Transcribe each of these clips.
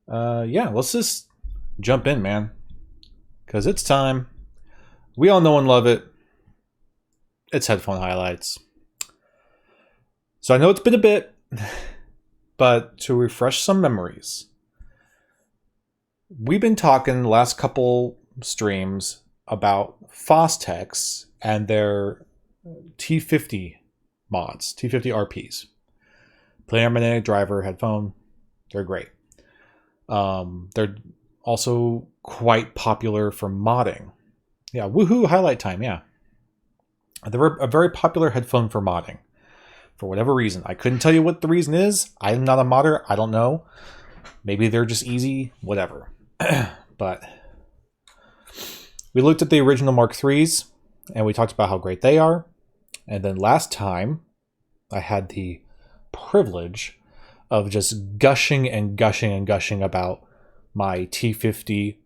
Yeah, let's just jump in, man. Because it's time. We all know and love it. It's headphone highlights. So I know it's been a bit, but to refresh some memories, we've been talking the last couple streams about Fostex and their T50 mods, T50RPs. Planar magnetic driver headphone. They're great. They're also quite popular for modding. Yeah, woohoo, highlight time, yeah. They're a very popular headphone for modding. For whatever reason. I couldn't tell you what the reason is. I'm not a modder. I don't know. Maybe they're just easy. Whatever. But we looked at the original Mark IIIs, and we talked about how great they are. And then last time, I had the privilege of just gushing and gushing and gushing about my T50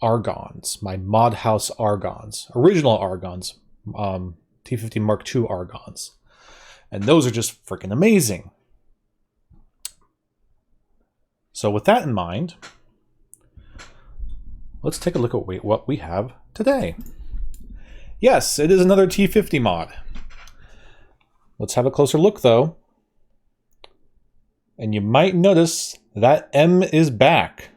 Argons, my Modhouse Argons, original Argons, T50 Mark II Argons. And those are just freaking amazing. So with that in mind, let's take a look at what we have today. Yes, it is another T50 mod. Let's have a closer look though. And you might notice that M is back.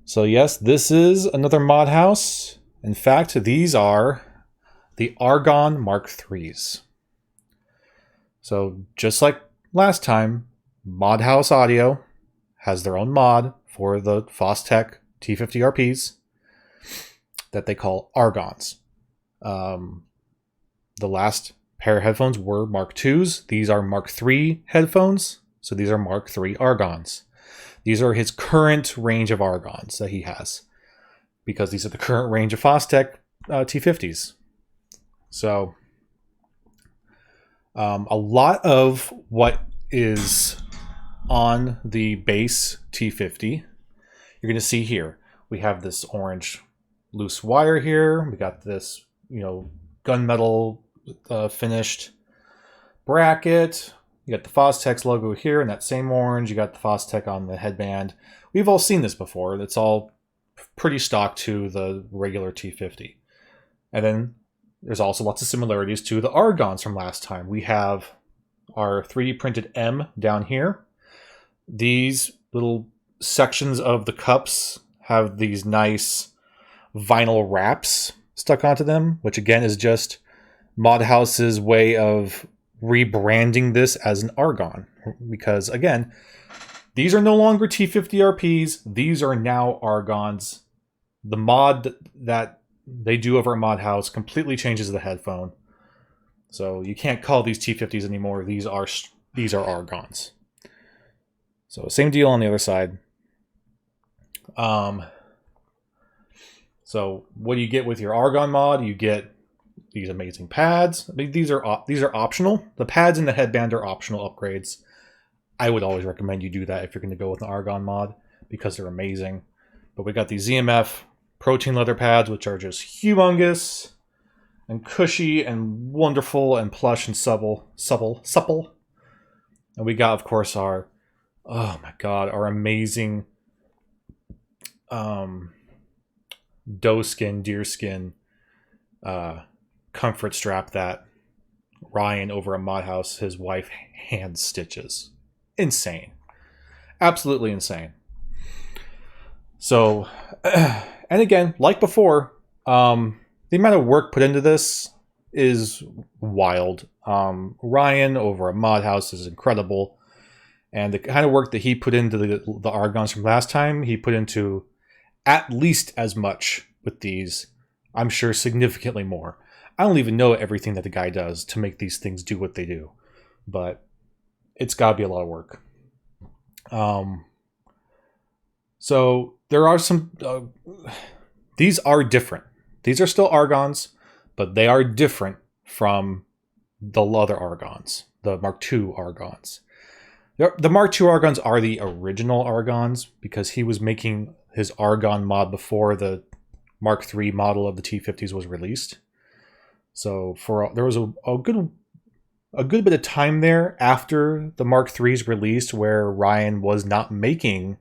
So yes, this is another Modhouse. In fact, these are the Argon Mark IIIs. So just like last time, Modhouse Audio has their own mod for the Fostex T50RPs that they call Argons. The last pair of headphones were Mark IIs. These are Mark III headphones. So these are Mark III Argons. These are his current range of Argons that he has, because these are the current range of Fostex T50s. So a lot of what is on the base T50, you're going to see here. We have this orange loose wire here. We got this, gunmetal finished bracket. You got the Fostex logo here in that same orange. You got the Fostex on the headband. We've all seen this before. It's all pretty stock to the regular T50. And then there's also lots of similarities to the Argons from last time. We have our 3D printed M down here. These little sections of the cups have these nice vinyl wraps stuck onto them, which again is just Modhouse's way of rebranding this as an Argon. Because again, these are no longer T50RPs. These are now Argons. The mod that they do over at Modhouse completely changes the headphone. So you can't call these T50s anymore. These are Argons. So same deal on the other side. So what do you get with your Argon mod? You get these amazing pads. I mean, these are optional. The pads and the headband are optional upgrades. I would always recommend you do that if you're going to go with an Argon mod, because they're amazing. But we got these ZMF protein leather pads, which are just humongous and cushy and wonderful and plush and supple. And we got, of course, our amazing doe skin, deer skin comfort strap that Ryan over at Modhouse, his wife, hand stitches. Insane. Absolutely insane. So, and again, like before, the amount of work put into this is wild. Ryan over at Modhouse is incredible. And the kind of work that he put into the Argons from last time, he put into at least as much with these. I'm sure significantly more. I don't even know everything that the guy does to make these things do what they do. But it's got to be a lot of work. So there are some... these are different. These are still Argons, but they are different from the other Argons, the Mark II Argons. The Mark II Argons are the original Argons because he was making his Argon mod before the Mark III model of the T50s was released. So there was a good bit of time there after the Mark III's released where Ryan was not making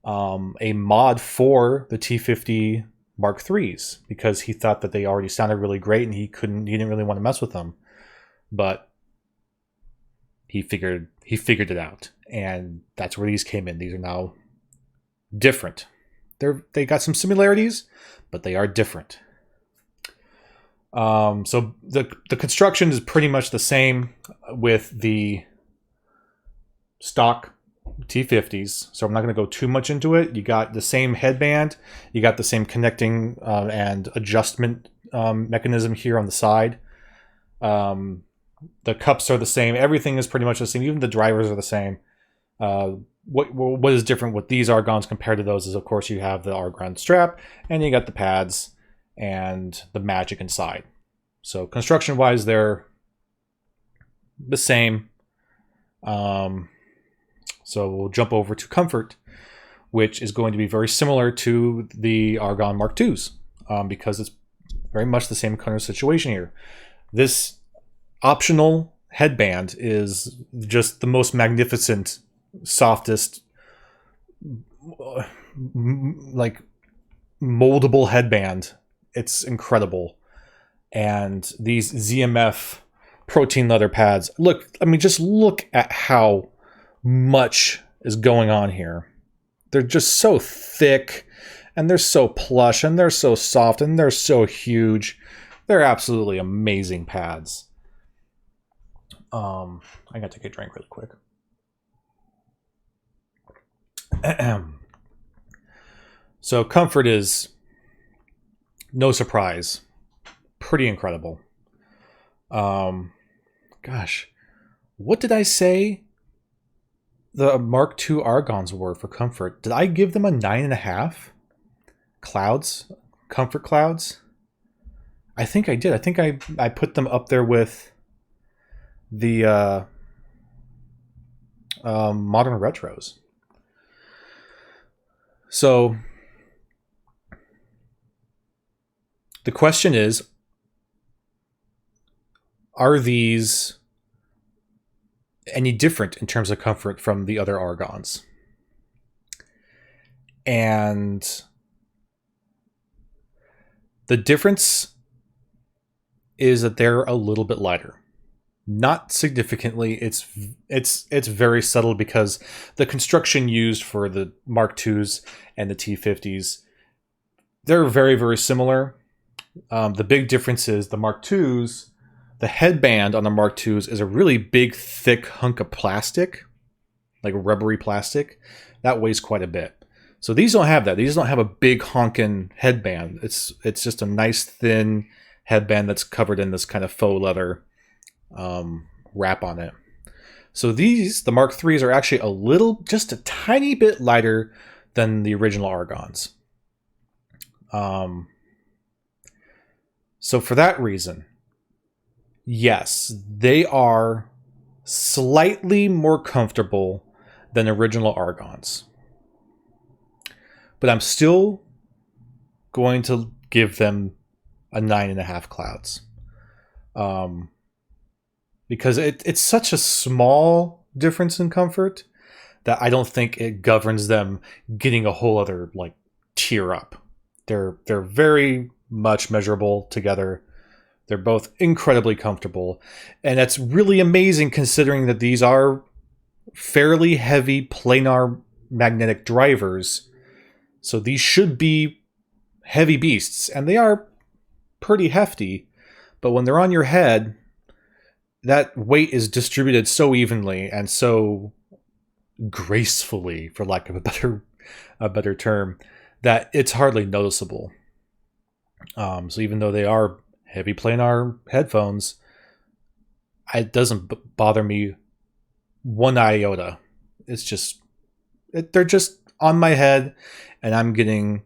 a mod for the T50 Mark IIIs because he thought that they already sounded really great and he didn't really want to mess with them. But he figured it out, and that's where these came in. These are now different. They got some similarities, but they are different. So the construction is pretty much the same with the stock T50s, so I'm not going to go too much into it. You got the same headband, you got the same connecting and adjustment mechanism here on the side. The cups are the same. Everything is pretty much the same. Even the drivers are the same. What is different with these Argons compared to those is, of course, you have the Argon strap, and you got the pads and the magic inside. So construction-wise, they're the same. So we'll jump over to comfort, which is going to be very similar to the Argon Mark IIs because it's very much the same kind of situation here. This optional headband is just the most magnificent, softest, like moldable headband. It's incredible. And these ZMF protein leather pads, just look at how much is going on here. They're just so thick, and they're so plush, and they're so soft, and they're so huge. They're absolutely amazing pads. I gotta take a drink really quick. So comfort is, no surprise, pretty incredible. Gosh, what did I say the Mark II Argons were for comfort? Did I give them a 9.5? Clouds? Comfort clouds? I think I did. I think I put them up there with the modern retros. So the question is, are these any different in terms of comfort from the other Argons? And the difference is that they're a little bit lighter. Not significantly. It's very subtle because the construction used for the Mark IIs and the T50s, they're very, very similar. The big difference is the Mark IIs, the headband on the Mark IIs is a really big, thick hunk of plastic, like rubbery plastic. That weighs quite a bit. So these don't have that. These don't have a big honking headband. It's just a nice, thin headband that's covered in this kind of faux leather wrap on it. So these, the Mark IIIs, are actually just a tiny bit lighter than the original Argons. So for that reason, yes, they are slightly more comfortable than original Argons. But I'm still going to give them a 9.5 clouds. Because it's such a small difference in comfort that I don't think it governs them getting a whole other tier up. They're very much measurable together. They're both incredibly comfortable, and that's really amazing considering that these are fairly heavy planar magnetic drivers. So these should be heavy beasts, and they are pretty hefty, but when they're on your head, that weight is distributed so evenly and so gracefully, for lack of a better term, that it's hardly noticeable. So even though they are heavy planar headphones, it doesn't bother me one iota. It's just, they're just on my head, and I'm getting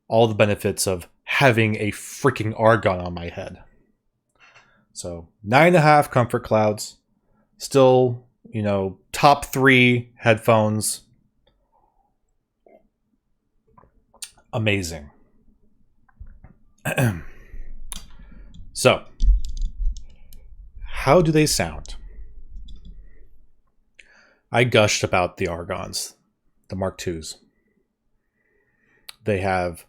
all the benefits of having a freaking Argon on my head. So 9.5 comfort clouds, still, top 3 headphones. Amazing. So, how do they sound? I gushed about the Argons, the Mark IIs. They have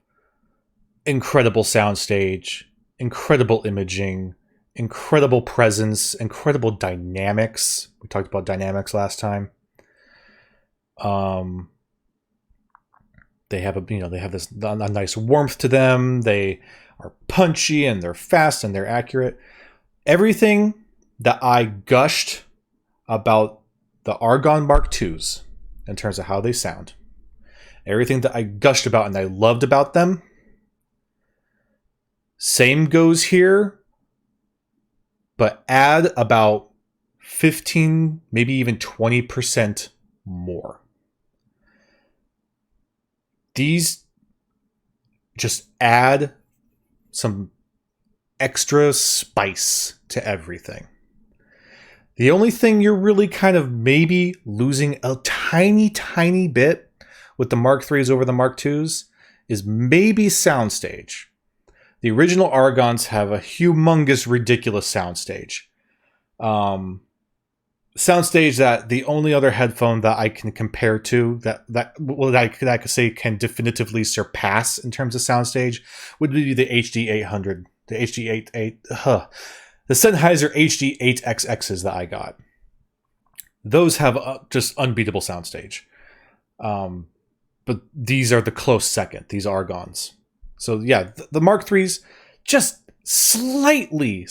incredible soundstage, incredible imaging, incredible presence, incredible dynamics. We talked about dynamics last time. They have a nice warmth to them. They are punchy and they're fast and they're accurate. Everything that I gushed about the Argon Mark IIs in terms of how they sound, everything that I gushed about and I loved about them, same goes here, but add about 15, maybe even 20% more. These just add some extra spice to everything. The only thing you're really kind of maybe losing a tiny bit with the Mark IIIs over the Mark IIs is maybe soundstage. The original Argons have a humongous, ridiculous soundstage. Soundstage that the only other headphone that I can compare to that I could say can definitively surpass in terms of soundstage would be the HD800, the HD88, the Sennheiser HD8XXs that I got. Those have just unbeatable soundstage. But these are the close second, these Argons. So yeah, the Mark IIIs just slightly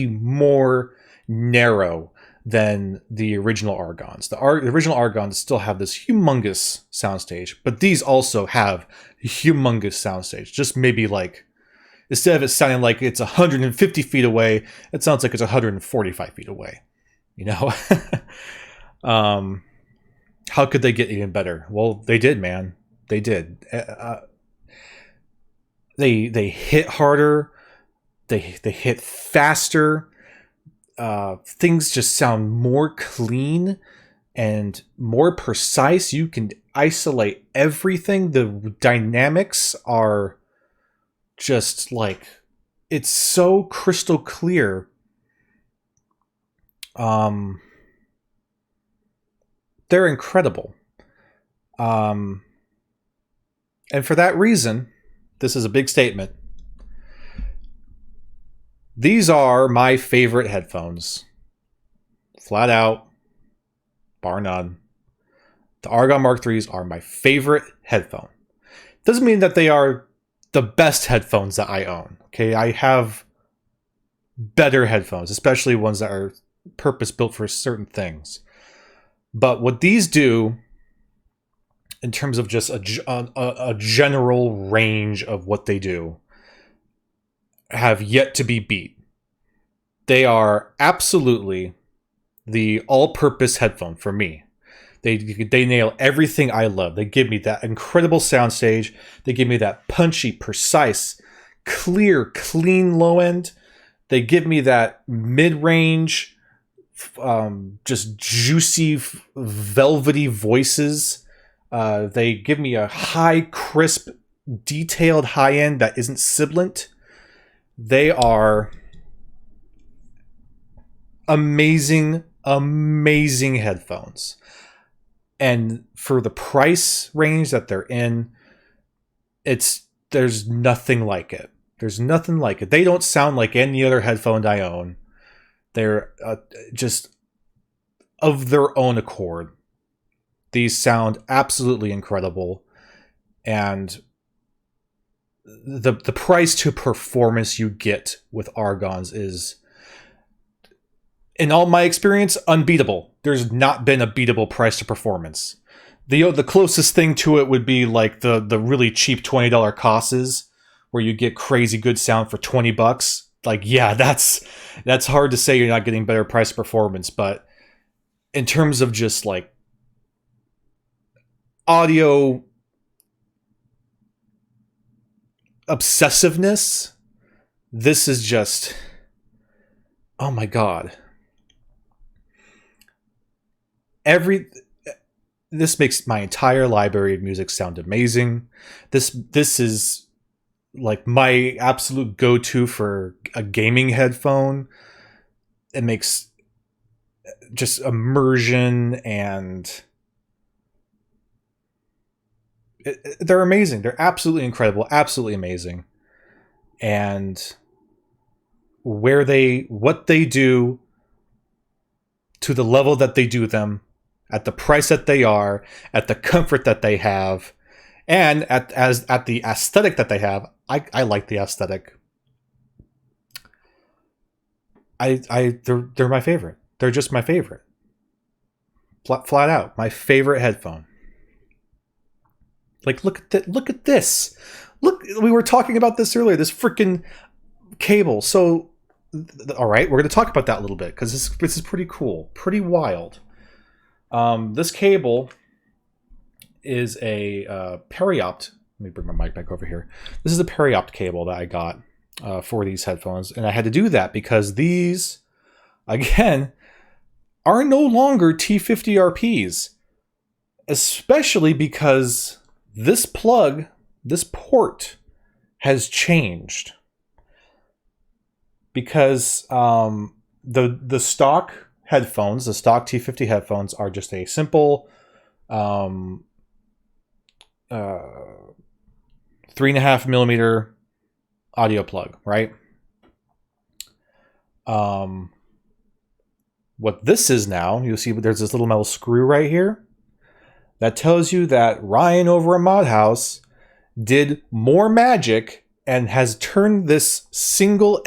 more narrow than the original Argons. The original Argons still have this humongous soundstage, but these also have humongous soundstage. Just maybe like, instead of it sounding like it's 150 feet away, it sounds like it's 145 feet away. You know? How could they get even better? Well, they did, man. They did. They hit harder. They hit faster. Things just sound more clean and more precise. You can isolate everything. The dynamics are just like, it's so crystal clear. They're incredible. And for that reason, this is a big statement. These are my favorite headphones. Flat out, bar none. The Argon Mark IIIs are my favorite headphone. Doesn't mean that they are the best headphones that I own. Okay, I have better headphones, especially ones that are purpose-built for certain things. But what these do, in terms of just a general range of what they do, have yet to be beat. They are absolutely the all-purpose headphone for me. They nail everything I love. They give me that incredible soundstage. They give me that punchy, precise, clear, clean low end. They give me that mid-range, just juicy, velvety voices. They give me a high, crisp, detailed high end that isn't sibilant. They are amazing headphones. And for the price range that they're in, there's nothing like it. There's nothing like it. They don't sound like any other headphone I own. They're just of their own accord. These sound absolutely incredible. And the price to performance you get with Argons is, in all my experience, unbeatable. There's not been a beatable price to performance. The closest thing to it would be like the really cheap $20 Cosses, where you get crazy good sound for $20. Like, yeah, that's hard to say you're not getting better price performance, but in terms of just like audio obsessiveness, this is just, oh my god. This makes my entire library of music sound amazing. This is like my absolute go-to for a gaming headphone. It makes just immersion, and they're amazing. They're absolutely incredible, absolutely amazing. And what they do to the level that they do them, at the price that they are, at the comfort that they have, and at the aesthetic that they have. I like the aesthetic. They're my favorite. They're just my favorite. Flat out, my favorite headphone. Like, look at this. Look, we were talking about this earlier. This freaking cable. So, all right, we're going to talk about that a little bit because this is pretty cool, pretty wild. This cable is a periopt. Let me bring my mic back over here. This is a periopt cable that I got for these headphones, and I had to do that because these, again, are no longer T50RPs, especially because this port has changed. Because the stock headphones, the stock T50 headphones, are just a simple 3.5 millimeter audio plug, right? What this is now, you'll see there's this little metal screw right here that tells you that Ryan over at Modhouse did more magic and has turned this single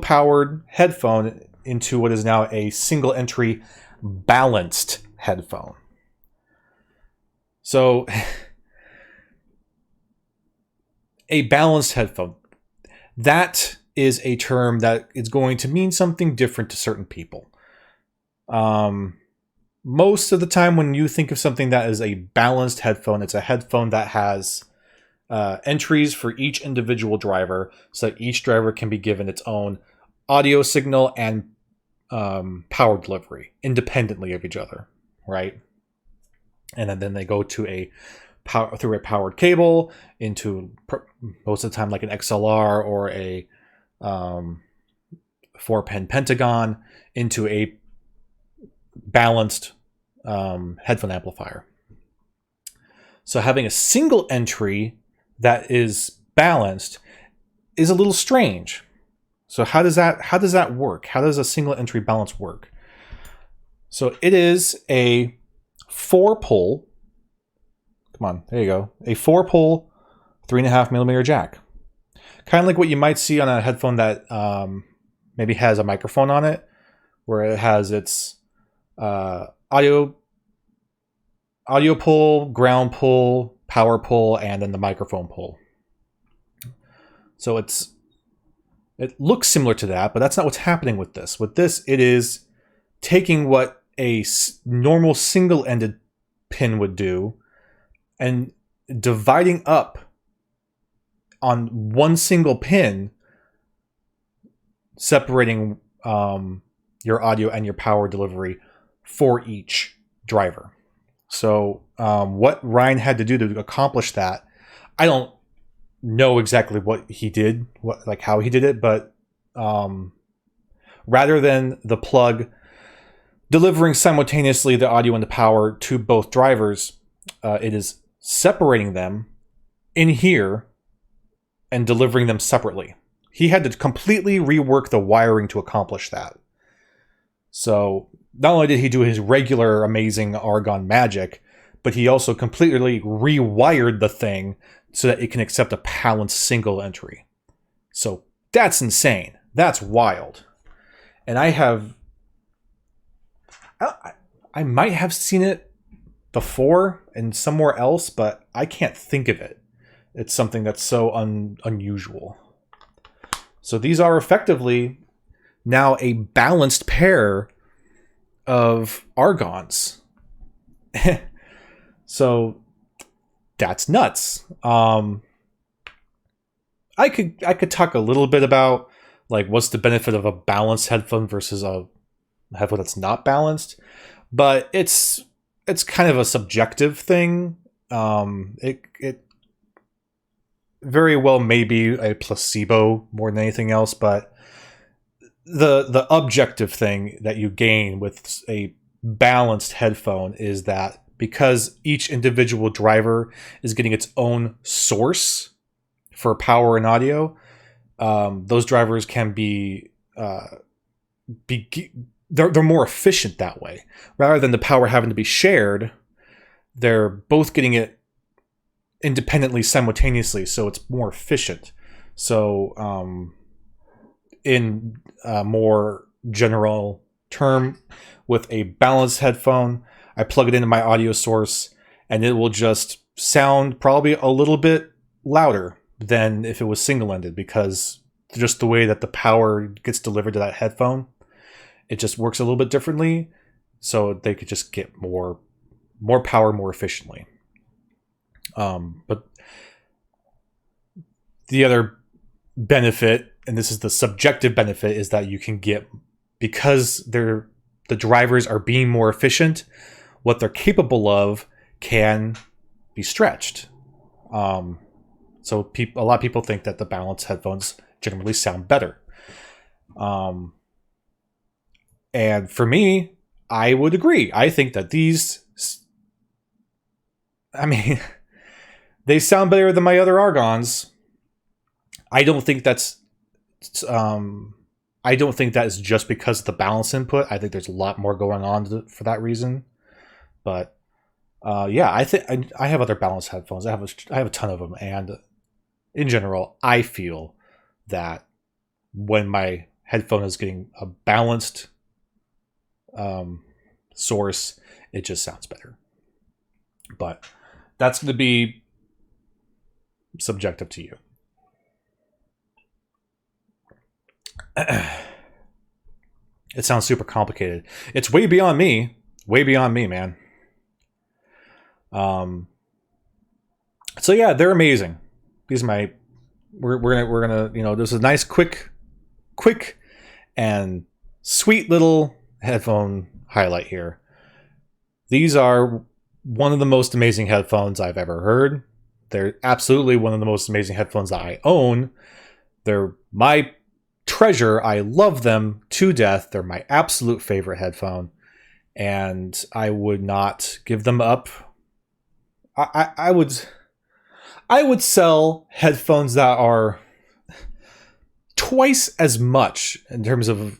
powered headphone into what is now a single entry balanced headphone. So a balanced headphone, that is a term that is going to mean something different to certain people. Most of the time when you think of something that is a balanced headphone, it's a headphone that has entries for each individual driver, so that each driver can be given its own audio signal and power delivery independently of each other, right? And then they go to through a powered cable into, most of the time, like an XLR or a 4-pin Pentagon, into a balanced headphone amplifier. So having a single entry that is balanced is a little strange. So how does that work? How does a single entry balance work? So it is a 4-pull. Come on, there you go. A 4-pull 3.5 millimeter jack. Kind of like what you might see on a headphone that maybe has a microphone on it, where it has its audio pull, ground pull, power pull, and then the microphone pull. So it looks similar to that, but that's not what's happening with this. With this, it is taking what a normal single-ended pin would do and dividing up on one single pin, separating your audio and your power delivery for each driver. So what Ryan had to do to accomplish that, I don't know exactly what he did, how he did it, but rather than the plug delivering simultaneously the audio and the power to both drivers, it is separating them in here and delivering them separately. He had to completely rework the wiring to accomplish that. So not only did he do his regular amazing Argon magic, but he also completely rewired the thing so that it can accept a balanced single entry. So that's insane. That's wild. And I might have seen it before and somewhere else, but I can't think of it. It's something that's so unusual. So these are effectively now a balanced pair of Argons. So that's nuts. I could talk a little bit about what's the benefit of a balanced headphone versus a headphone that's not balanced, but it's kind of a subjective thing. It very well may be a placebo more than anything else, but the objective thing that you gain with a balanced headphone is that because each individual driver is getting its own source for power and audio, those drivers can they're more efficient that way. Rather than the power having to be shared, they're both getting it independently simultaneously, so it's more efficient. So in a more general term, with a balanced headphone, I plug it into my audio source and it will just sound probably a little bit louder than if it was single-ended, because just the way that the power gets delivered to that headphone, it just works a little bit differently, so they could just get more power more efficiently. But the other benefit, and this is the subjective benefit, is that you can get, because the drivers are being more efficient, what they're capable of can be stretched. So a lot of people think that the balanced headphones generally sound better. And for me, I would agree. I think that these, they sound better than my other Argons. I don't think that is just because of the balance input. I think there's a lot more going on for that reason. But yeah, I think I have other balanced headphones. I have a ton of them, and in general, I feel that when my headphone is getting a balanced source, it just sounds better. But that's going to be subjective to you. It sounds super complicated. It's way beyond me, man. So yeah, they're amazing. These are we're gonna this is a nice quick and sweet little headphone highlight here. These are one of the most amazing headphones I've ever heard. They're absolutely one of the most amazing headphones that I own. They're my treasure. I love them to death. They're my absolute favorite headphone, and I would not give them up. I would sell headphones that are twice as much in terms of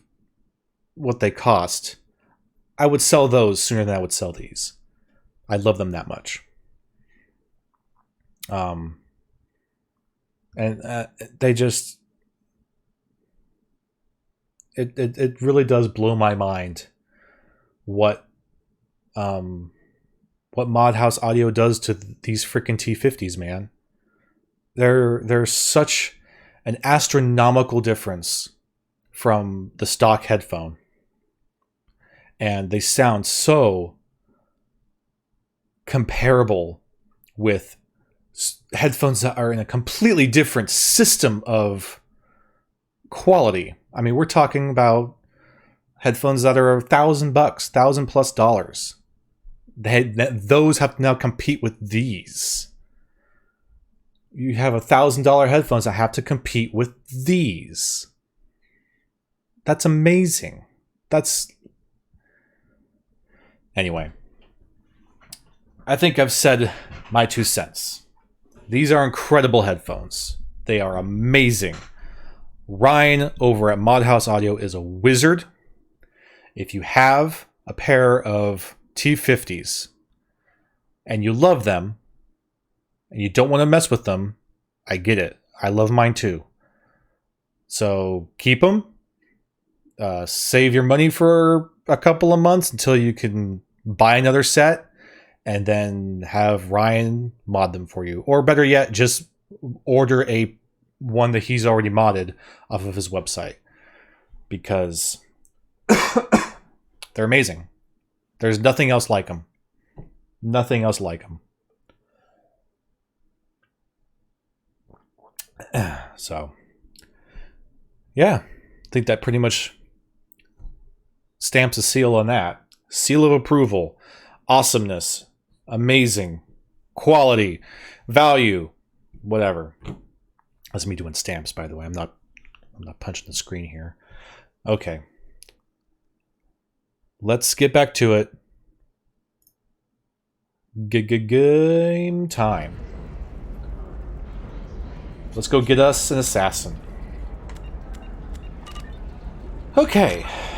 what they cost. I would sell those sooner than I would sell these. I love them that much. And they just, it really does blow my mind what Modhouse Audio does to these freaking T50s, man. They're such an astronomical difference from the stock headphone, and they sound so comparable with headphones that are in a completely different system of quality. I mean, we're talking about headphones that are $1,000, $1,000+ those have to now compete with these. You have $1,000 headphones that have to compete with these. That's amazing. Anyway, I think I've said my 2 cents. These are incredible headphones. They are amazing. Ryan over at Modhouse Audio is a wizard. If you have a pair of T50s and you love them and you don't want to mess with them, I get it. I love mine too. So keep them. Save your money for a couple of months until you can buy another set, and then have Ryan mod them for you. Or better yet, just order one that he's already modded off of his website, because they're amazing. There's nothing else like them. Nothing else like them. So, yeah, I think that pretty much stamps a seal on that. Seal of approval. Awesomeness. Amazing. Quality. Value. Whatever. That's me doing stamps, by the way. I'm not punching the screen here. Okay. let's get back to it. Game time. Let's go get us an assassin. Okay.